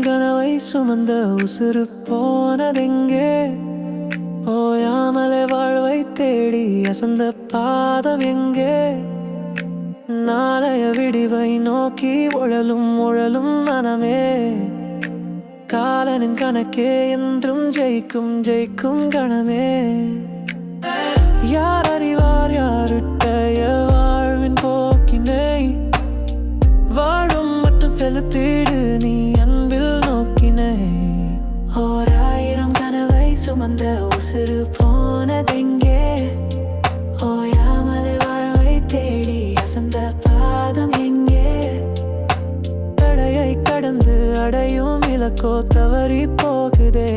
கனவை சுமந்த உசுறு போனதெங்கே? ஓயாமலே வாழ்வை தேடி அசந்த பாதம் எங்கே? நாளைய விடிவை நோக்கி உழலும் உழலும் மனமே, காலனின் கணக்கே என்றும் ஜெயிக்கும் ஜெயிக்கும் கணமே. யார் அறிவார் யாருடைய வாழ்வின் போக்கினை? வாழும் மற்றும் செலுத்திடு நீ அன்பில் நோக்கினை. ஓராயிரம் கனவை சுமந்த உசுறு போனதெங்கே? ஓயாமலே வாழ்வை தேடி அசந்த பாதம் எங்கே? தடையை கடந்து அடையும் இலக்கோ தவறி போகுதே,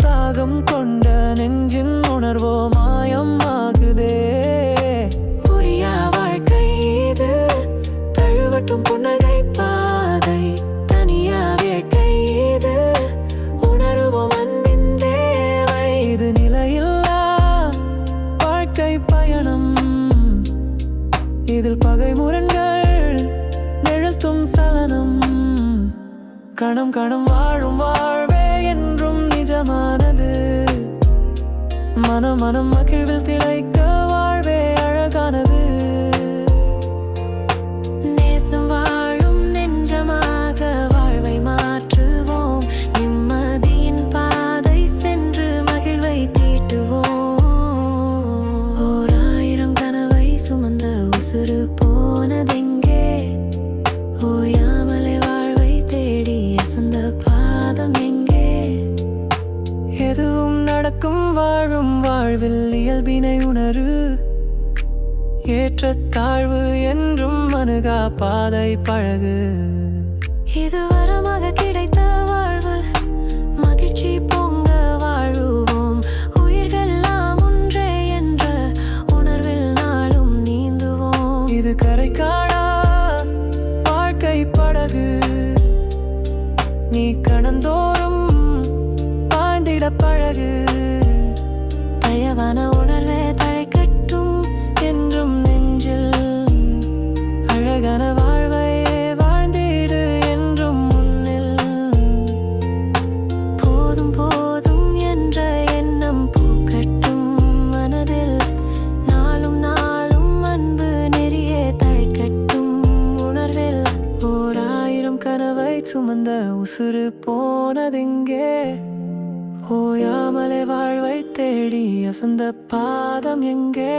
தாகம் கொண்ட நெஞ்சின் உணர்வோ மாயம் ஆகுதே. புரியா வாழ்க்கை இது, தழுவட்டும் புன்னகை பாதை. தனியா வேட்கை இது, உணர்வோம் அன்பின் தேவை. இது நிலையில்லா வாழ்க்கை பயணம், இதில் பகை முரண்கள் நிழல்த்தும் சலனம். கணம் கணம் வாழும் வாழ்வே என்றும் நிஜமானது, மனம் மனம் மகிழ்வில் திளைக்க வாழ்வே அழகானது. நேசம் வாழும் நெஞ்சமாக வாழ்வை மாற்றுவோம், நிம்மதியின் பாதை சென்று மகிழ்வை தீட்டுவோம். ஓராயிரம் கனவை சுமந்த உசுறு போனதெங்கே? ஓயாமலே வாழ்வை தேடி அசந்த பாதம் எங்கே? எதுவும் நடக்கும் வாழும் வாழ்வில் இயல்பினை உணரு, ஏற்றத்தாழ்வு என்றும் அணுகா பாதை பழகு. இது வரமாக கிடைத்த வாழ்வு, மகிழ்ச்சி பொங்க வாழுவோம். உயிர்களெல்லாம் ஒன்றே என்ற உணர்வில் நாளும் நீந்துவோம். இது கரை காணா வாழ்க்கை படகு, நீ கடந்தோறும் வாழ்ந்திட பழகு. தயவான உணர்வே தழைக்கட்டும் என்றும் நெஞ்சில், அழகான வாழ்வை வாழ்ந்திடு என்றும் முன்னில். போதும் போதும் என்ற எண்ணம் பூக்கட்டும் மனதில், நாளும் நாளும் அன்பு நெறியே தழைக்கட்டும் உணர்வில். ஓராயிரம் கனவை சுமந்த உசுறு போனதெங்கே? ஓயாமலே வாழ்வை தேடி அசந்த பாதம் எங்கே?